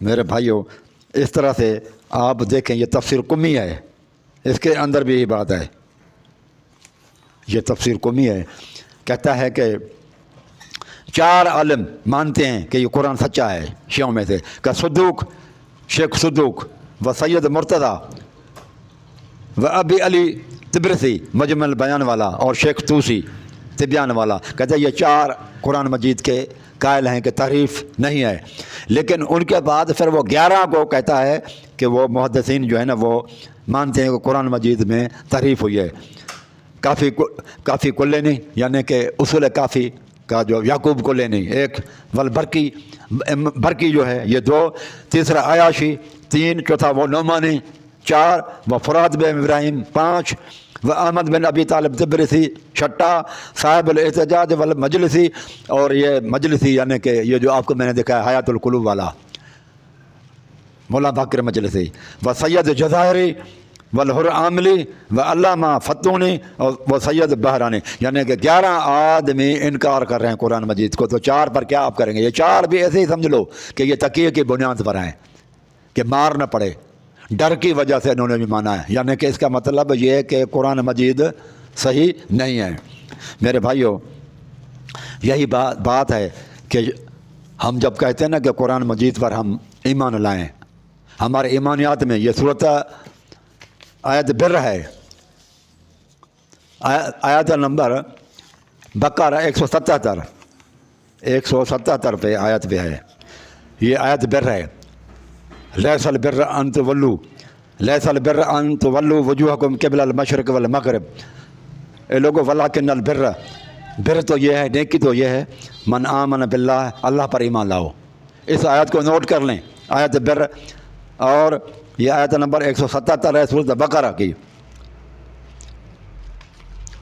میرے بھائیو اس طرح سے آپ دیکھیں، یہ تفسیر قمی ہے، اس کے اندر بھی یہی بات ہے. یہ تفسیر قمی ہے. کہتا ہے کہ 4 عالم مانتے ہیں کہ یہ قرآن سچا ہے شیعوں میں سے، کہ صدوق، شیخ صدوق، و سید مرتضیٰ، و ابی علی طبرسی مجمع البیان والا، اور شیخ طوسی تبیان والا. کہتا ہے یہ 4 قرآن مجید کے قائل ہیں کہ تحریف نہیں ہے. لیکن ان کے بعد پھر وہ 11 کو کہتا ہے کہ وہ محدثین جو ہے نا وہ مانتے ہیں کہ قرآن مجید میں تحریف ہوئی ہے. کافی کلینی یعنی کہ اصول کافی کا جو یعقوب کلینی ایک، والبرکی، برکی جو ہے یہ 2، تیسرا عیاشی 3، چوتھا وہ نعمانی 4، وہ فرات بن ابراہیم 5، و احمد بن ابی طالب طبرسی 6، صاحب الاحتجاج والمجلسی، اور یہ مجلسی یعنی کہ یہ جو آپ کو میں نے دیکھا ہے حیات القلوب والا مولا باقر مجلسی، و سید جزائری والحر عاملی، و علامہ فتونی، اور وہ سید بحرانی. یعنی کہ 11 آدمی انکار کر رہے ہیں قرآن مجید کو. تو 4 پر کیا آپ کریں گے؟ یہ 4 بھی ایسے ہی سمجھ لو کہ یہ تقیے کی بنیاد پر ہیں کہ مار نہ پڑے، ڈر کی وجہ سے انہوں نے بھی مانا ہے. یعنی کہ اس کا مطلب یہ ہے کہ قرآن مجید صحیح نہیں ہے. میرے بھائیو یہی بات ہے کہ ہم جب کہتے ہیں نا کہ قرآن مجید پر ہم ایمان لائیں، ہمارے ایمانیات میں یہ صورت آیت بر ہے، آیت نمبر بقرہ 177 پہ آیت پہ ہے. یہ آیت بر ہے. لیس البر ان تولوا، لیس البر ان تولوا وجوہکم قبل المشرق والمغرب. اے لوگوں ولکن البر، بر تو یہ ہے، نیکی تو یہ ہے، من آمن باللہ، اللہ پر ایمان لاؤ. اس آیت کو نوٹ کر لیں، آیت بر، اور یہ آیت نمبر 177 ہے سورۃ بقرہ کی.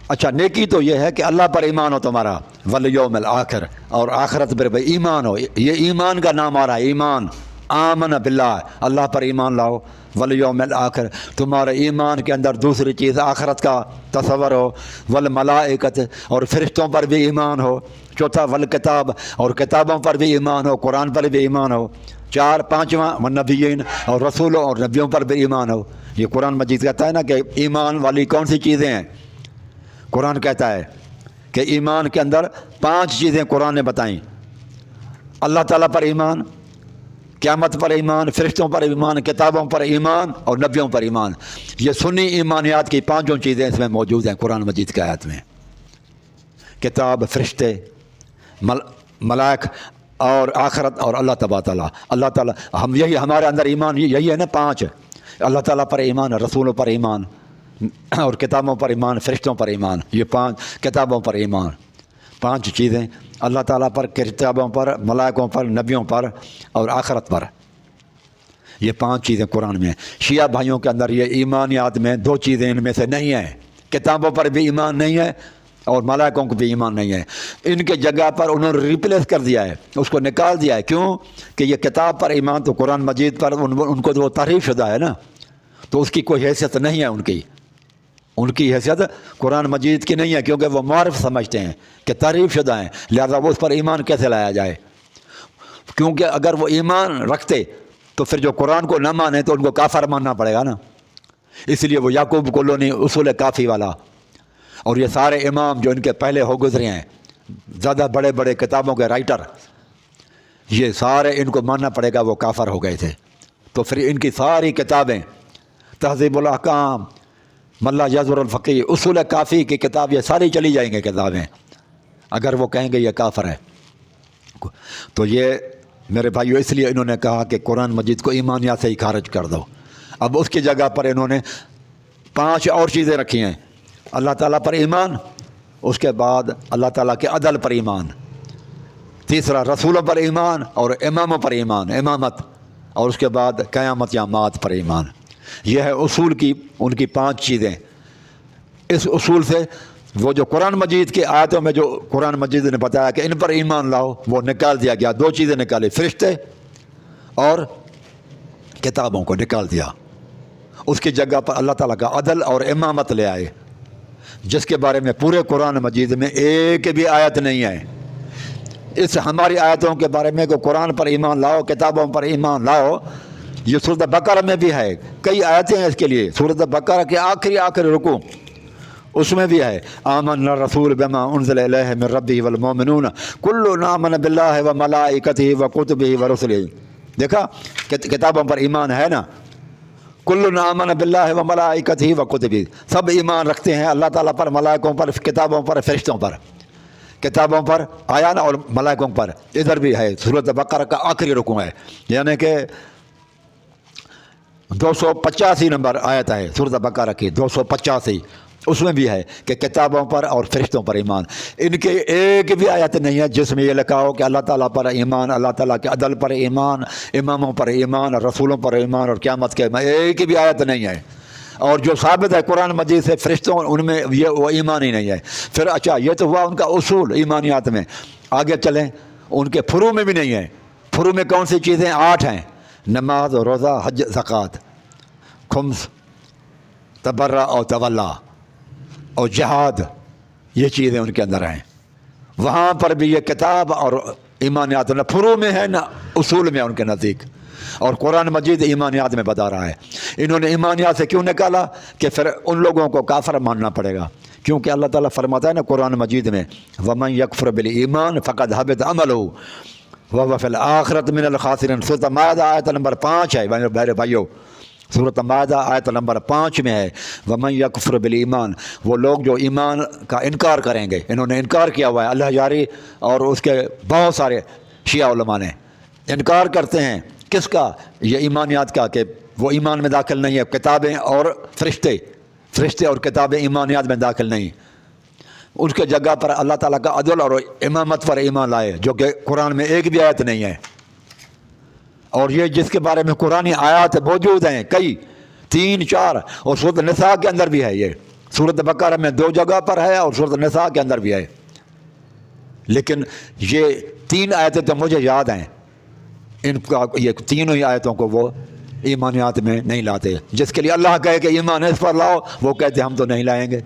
اچھا، نیکی تو یہ ہے کہ اللہ پر ایمان ہو تمہارا، والیوم الآخر، اور آخرت پر بھی ایمان ہو. یہ ایمان کا نام آ رہا ہے، ایمان، آمن باللہ، اللہ پر ایمان لاؤ، والیوم الآخر، تمہارے ایمان کے اندر دوسری چیز آخرت کا تصور ہو، والملائکۃ، اور فرشتوں پر بھی ایمان ہو. چوتھا والکتاب، اور کتابوں پر بھی ایمان ہو، قرآن پر بھی ایمان ہو. 4، 5واں والنبیین، اور رسولوں اور نبیوں پر بھی ایمان ہو. یہ قرآن مجید کہتا ہے نا کہ ایمان والی کون سی چیزیں ہیں. قرآن کہتا ہے کہ ایمان کے اندر 5 چیزیں قرآن نے بتائیں: اللہ تعالیٰ پر ایمان، قیامت پر ایمان، فرشتوں پر ایمان، کتابوں پر ایمان، اور نبیوں پر ایمان. یہ سنی ایمانیات کی 5 چیزیں اس میں موجود ہیں قرآن مجید کی آیت میں. کتاب، فرشتے، ملائک، اور آخرت، اور اللہ تعالیٰ. اللہ تعالیٰ ہم یہی ہمارے اندر ایمان یہی ہے نا 5: اللہ تعالیٰ پر ایمان، رسولوں پر ایمان، اور کتابوں پر ایمان، فرشتوں پر ایمان. یہ 5 کتابوں پر ایمان، 5 چیزیں: اللہ تعالیٰ پر، کتابوں پر، ملائکوں پر، نبیوں پر، اور آخرت پر. یہ 5 چیزیں قرآن میں. شیعہ بھائیوں کے اندر یہ ایمانیات میں 2 چیزیں ان میں سے نہیں ہیں. کتابوں پر بھی ایمان نہیں ہے، اور ملائکوں کو بھی ایمان نہیں ہے. ان کے جگہ پر انہوں نے ریپلیس کر دیا ہے، اس کو نکال دیا ہے. کیوں کہ یہ کتاب پر ایمان تو قرآن مجید پر ان کو تو وہ تحریف شدہ ہے نا، تو اس کی کوئی حیثیت نہیں ہے. ان کی حیثیت قرآن مجید کی نہیں ہے، کیونکہ وہ معرف سمجھتے ہیں کہ تحریف شدہ ہیں، لہذا وہ اس پر ایمان کیسے لایا جائے. کیونکہ اگر وہ ایمان رکھتے تو پھر جو قرآن کو نہ مانے تو ان کو کافر ماننا پڑے گا نا. اس لیے وہ یعقوب کلونی، اصول کافی والا، اور یہ سارے امام جو ان کے پہلے ہو گزرے ہیں، زیادہ بڑے بڑے کتابوں کے رائٹر، یہ سارے ان کو ماننا پڑے گا وہ کافر ہو گئے تھے. تو پھر ان کی ساری کتابیں، تہذیب الاحکام، ملا یزور الفقی، اصول کافی کی کتاب، یہ ساری چلی جائیں گے کتابیں اگر وہ کہیں گے یہ کافر ہے. تو یہ میرے بھائیو اس لیے انہوں نے کہا کہ قرآن مجید کو ایمانیات سے ہی خارج کر دو۔ اب اس کی جگہ پر انہوں نے 5 اور چیزیں رکھی ہیں، اللہ تعالیٰ پر ایمان، اس کے بعد اللہ تعالیٰ کے عدل پر ایمان، تیسرا رسولوں پر ایمان اور اماموں پر ایمان، امامت، اور اس کے بعد قیامت یا مات پر ایمان۔ یہ ہے اصول کی ان کی 5 چیزیں۔ اس اصول سے وہ جو قرآن مجید کی آیتوں میں جو قرآن مجید نے بتایا کہ ان پر ایمان لاؤ، وہ نکال دیا گیا۔ 2 چیزیں نکالی، فرشتے اور کتابوں کو نکال دیا۔ اس کی جگہ پر اللہ تعالیٰ کا عدل اور امامت لے آئے، جس کے بارے میں پورے قرآن مجید میں ایک بھی آیت نہیں ہے۔ اس ہماری آیتوں کے بارے میں کہ قرآن پر ایمان لاؤ، کتابوں پر ایمان لاؤ، یہ سورۃ بقرہ میں بھی ہے، کئی آیتیں ہیں اس کے لیے۔ سورۃ بقرہ کے آخری رکوع اس میں بھی ہے، آمن الرسول بما انزل الیہ من ربہ والمؤمنون کل آمن باللہ وملائکتہ وکتبہ ورسلہ۔ دیکھا کتابوں پر ایمان ہے نا، کل آمن باللہ وملائکتہ وکتبہ، سب ایمان رکھتے ہیں اللہ تعالیٰ پر، ملائکوں پر، کتابوں پر، فرشتوں پر۔ کتابوں پر آیا نا اور ملائکوں پر، ادھر بھی ہے، سورۃ بقرہ کا آخری رکوع ہے، یعنی کہ 285 نمبر آیت ہے سورۃ بقرہ کی، 285، اس میں بھی ہے کہ کتابوں پر اور فرشتوں پر ایمان۔ ان کے ایک بھی آیت نہیں ہے جس میں یہ لکھا ہو کہ اللہ تعالیٰ پر ایمان، اللہ تعالیٰ کے عدل پر ایمان، اماموں پر ایمان اور رسولوں پر ایمان اور قیامت کے ایمان، ایک بھی آیت نہیں ہے۔ اور جو ثابت ہے قرآن مجید سے فرشتوں، ان میں یہ وہ ایمان ہی نہیں ہے۔ پھر اچھا یہ تو ہوا ان کا اصول ایمانیات میں، آگے چلیں ان کے فروع میں بھی نہیں ہے۔ فروع میں کون سی چیزیں؟ 8 ہیں، نماز اور روزہ، حج، زکوٰۃ، خمس، تبرع اور تولا اور جہاد، یہ چیزیں ان کے اندر ہیں۔ وہاں پر بھی یہ کتاب اور ایمانیات نہ فروع میں ہے نہ اصول میں ان کے نزدیک، اور قرآن مجید ایمانیات میں بتا رہا ہے۔ انہوں نے ایمانیات سے کیوں نکالا کہ پھر ان لوگوں کو کافر ماننا پڑے گا، کیونکہ اللہ تعالیٰ فرماتا ہے نا قرآن مجید میں وَمَن يَكْفُرْ بِالْإِيمَانِ فَقَدْ حَبِطَ عَمَلُهُ وَهُوَ فِي الْآخِرَةِ مِنَ الْخَاسِرِينَ۔ سورۃ مائدہ آیت نمبر 5 ہے میرے بھائیو، سورۃ مائدہ آیت نمبر 5 میں ہے وَمَن يَكْفُرْ بِالْإِيمَانِ، وہ لوگ جو ایمان کا انکار کریں گے، انہوں نے انکار کیا ہوا ہے، اللہ جاری اور اس کے بہت سارے شیعہ علماء نے انکار کرتے ہیں کس کا؟ یہ ایمانیات کا، کہ وہ ایمان میں داخل نہیں ہے، کتابیں اور فرشتے اور کتابیں ایمانیات میں داخل نہیں۔ اس کے جگہ پر اللہ تعالیٰ کا عدل اور امامت پر ایمان لائے، جو کہ قرآن میں ایک بھی آیت نہیں ہے۔ اور یہ جس کے بارے میں قرآنی آیات موجود ہیں کئی، 3 4، اور سورۃ النساء کے اندر بھی ہے، یہ سورۃ بقرہ میں 2 جگہ پر ہے اور سورۃ النساء کے اندر بھی ہے۔ لیکن یہ 3 آیتیں تو مجھے یاد ہیں، ان کا یہ تینوں ہی آیتوں کو وہ ایمانیات میں نہیں لاتے۔ جس کے لیے اللہ کہے کہ ایمان اس پر لاؤ، وہ کہتے ہم تو نہیں لائیں گے۔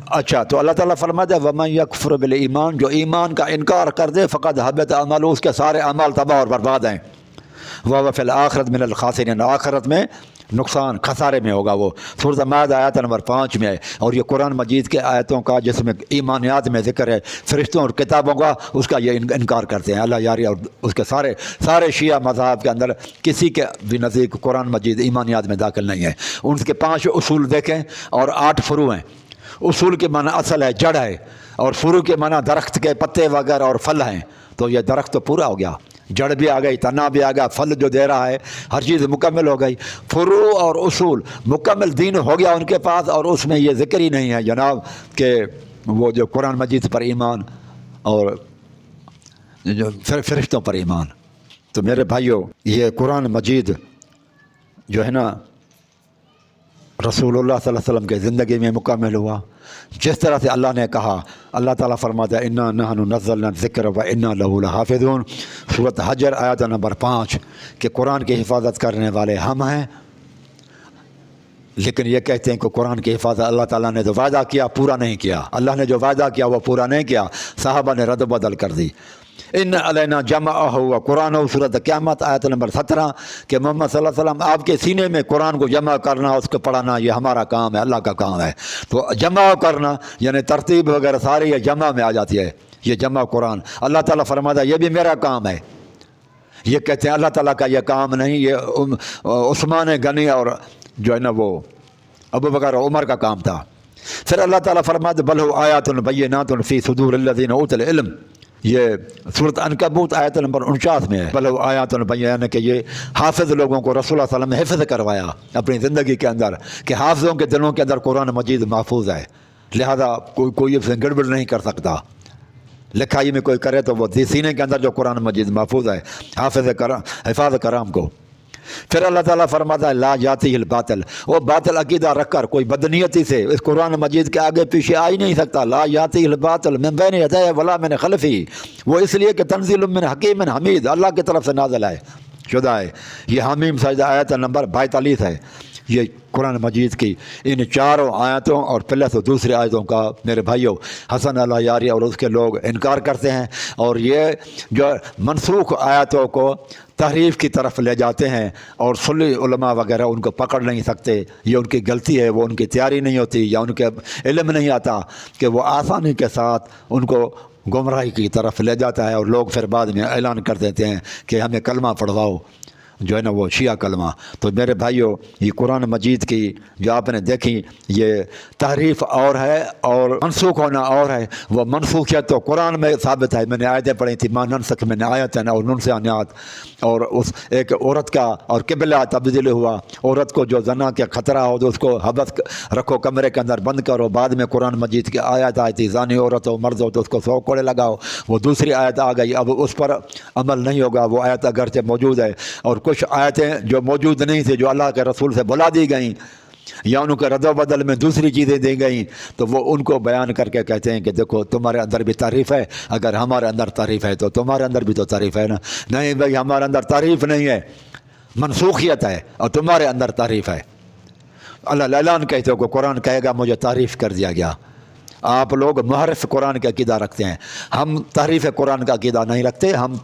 اچھا، تو اللہ تعالیٰ فرماتا ہے وَمَن يَكْفُرْ بِالْإِيمَانِ، جو ایمان کا انکار کر دے فقد حبط عملہ، اس کے سارے اعمال تباہ اور برباد ہیں۔ وَهُوَ فِي الْآخِرَةِ مِنَ الْخَاسِرِينَ، آخرت میں نقصان خسارے میں ہوگا وہ۔ سورۃ مائدہ آیت نمبر 5 میں ہے، اور یہ قرآن مجید کے آیتوں کا جس میں ایمانیات میں ذکر ہے فرشتوں اور کتابوں کا، اس کا یہ انکار کرتے ہیں اللہ یاری، اور اس کے سارے شیعہ مذہب کے اندر کسی کے بھی نزدیک قرآن مجید ایمانیات میں داخل نہیں ہے۔ ان کے 5 اصول دیکھیں اور 8 فروع ہیں۔ اصول کے معنی اصل ہے، جڑ ہے، اور فروع کے معنی درخت کے پتے وغیرہ اور پھل ہیں۔ تو یہ درخت تو پورا ہو گیا، جڑ بھی آ گئی، تنا بھی آ گیا، پھل جو دے رہا ہے، ہر چیز مکمل ہو گئی۔ فروع اور اصول مکمل دین ہو گیا ان کے پاس، اور اس میں یہ ذکر ہی نہیں ہے جناب کہ وہ جو قرآن مجید پر ایمان اور جو فرشتوں پر ایمان۔ تو میرے بھائیوں، یہ قرآن مجید جو ہے نا رسول اللہ صلی اللہ علیہ وسلم کے زندگی میں مکمل ہوا، جس طرح سے اللہ نے کہا۔ اللہ تعالیٰ فرماتا ہے اِنَّا نَحْنُ نَزَّلْنَا الذِّكْرَ وَإِنَّا لَهُ لَحَافِظُونَ، سورۃ حجر آیت نمبر 5، کہ قرآن کی حفاظت کرنے والے ہم ہیں۔ لیکن یہ کہتے ہیں کہ قرآن کی حفاظت اللہ تعالیٰ نے جو وعدہ کیا پورا نہیں کیا، اللہ نے جو وعدہ کیا وہ پورا نہیں کیا، صحابہ نے رد و بدل کر دی۔ ان علینا جمعہ و قرآن، سورۃ قیامت آیت نمبر 17، کہ محمد صلی اللہ علیہ وسلم آپ کے سینے میں قرآن کو جمع کرنا، اس کو پڑھانا، یہ ہمارا کام ہے، اللہ کا کام ہے۔ تو جمع کرنا یعنی ترتیب وغیرہ ساری یہ جمع میں آ جاتی ہے، یہ جمع قرآن۔ اللہ تعالیٰ فرماتا ہے یہ بھی میرا کام ہے۔ یہ کہتے ہیں اللہ تعالیٰ کا یہ کام نہیں، یہ عثمان غنی اور جو ہے نا وہ ابو بکر اور عمر کا کام تھا۔ پھر اللہ تعالیٰ فرماتا بل هو آیات بینات فی صدور الذین اوتوا العلم، یہ صورت عنکبوت آیت نمبر 49 میں ہے. بلو آیات بیان کہ یہ حافظ لوگوں کو رسول اللہ صلی اللہ علیہ وسلم نے حفظ کروایا اپنی زندگی کے اندر کہ حافظوں کے دلوں کے اندر قرآن مجید محفوظ ہے، لہذا کوئی اس میں گڑبڑ نہیں کر سکتا. لکھائی میں کوئی کرے تو وہ سینے کے اندر جو قرآن مجید محفوظ ہے حفاظ کرام کو. پھر اللہ تعالیٰ فرماتا ہے لا یاتی الباطل، وہ باطل عقیدہ رکھ کر کوئی بدنیتی سے اس قرآن مجید کے آگے پیچھے آ ہی نہیں سکتا. لا یاتی الباطل من بین یدیہ ولا من خلفہ، وہ اس لیے کہ تنزیل من حکیم حمید، اللہ کی طرف سے نازل ہے شدہ ہے. یہ حمیم سجدہ آیت نمبر 42 ہے. یہ قرآن مجید کی ان چاروں آیتوں اور پہلے سے دوسری آیتوں کا میرے بھائیوں حسن اللہ یاری اور اس کے لوگ انکار کرتے ہیں، اور یہ جو منسوخ آیتوں کو تحریف کی طرف لے جاتے ہیں، اور سلی علماء وغیرہ ان کو پکڑ نہیں سکتے. یہ ان کی غلطی ہے، وہ ان کی تیاری نہیں ہوتی یا ان کے علم نہیں آتا کہ وہ آسانی کے ساتھ ان کو گمراہی کی طرف لے جاتا ہے، اور لوگ پھر بعد میں اعلان کر دیتے ہیں کہ ہمیں کلمہ پڑھواؤ جو ہے نا وہ شیعہ کلمہ. تو میرے بھائیوں یہ قرآن مجید کی جو آپ نے دیکھی یہ تحریف اور ہے اور منسوخ ہونا اور ہے. وہ منسوخیت تو قرآن میں ثابت ہے، میں نے آیتیں پڑھی تھی ما ننسخ من آیۃ او ننسیہا، اور اس ایک عورت کا اور قبلہ تبدیل ہوا. عورت کو جو زنا کے خطرہ ہو تو اس کو حبس رکھو، کمرے کے اندر بند کرو. بعد میں قرآن مجید کی آیت آئی تھی زانی عورت ہو مرد ہو تو اس کو 100 کوڑے لگاؤ. وہ دوسری آیت آ گئی، اب اس پر عمل نہیں ہوگا. وہ آیت اگرچہ موجود ہے، اور کچھ آیتیں جو موجود نہیں تھیں جو اللہ کے رسول سے بلا دی گئیں یا ان کے رد و بدل میں دوسری چیزیں دی گئیں، تو وہ ان کو بیان کر کے کہتے ہیں کہ دیکھو تمہارے اندر بھی تعریف ہے، اگر ہمارے اندر تعریف ہے تو تمہارے اندر بھی تو تعریف ہے نا. نہیں بھائی، ہمارے اندر تعریف نہیں ہے، منسوخیت ہے، اور تمہارے اندر تعریف ہے. اللہ اعلان کہتے ہو کہ قرآن کہے گا مجھے تعریف کر دیا گیا. آپ لوگ محرف قرآن کا عقیدہ رکھتے ہیں، ہم تحریف قرآن کا عقیدہ نہیں رکھتے، ہم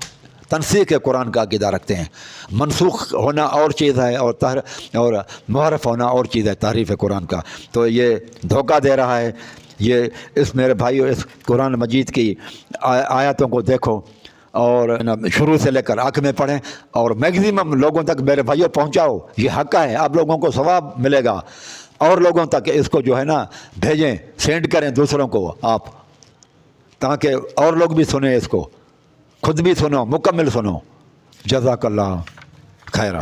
تنسیخ قرآن کا عقیدہ رکھتے ہیں. منسوخ ہونا اور چیز ہے اور محرف ہونا اور چیز ہے تحریف قرآن کا. تو یہ دھوکہ دے رہا ہے. یہ اس میرے بھائیو اس قرآن مجید کی آیاتوں کو دیکھو اور شروع سے لے کر آنکھ میں پڑھیں اور میگزیمم لوگوں تک میرے بھائیو پہنچاؤ. یہ حق ہے، آپ لوگوں کو ثواب ملے گا. اور لوگوں تک اس کو جو ہے نا بھیجیں، سینڈ کریں دوسروں کو آپ، تاکہ اور لوگ بھی سنیں، اس کو خود بھی سنو، مکمل سنو. جزاک اللہ خیرہ.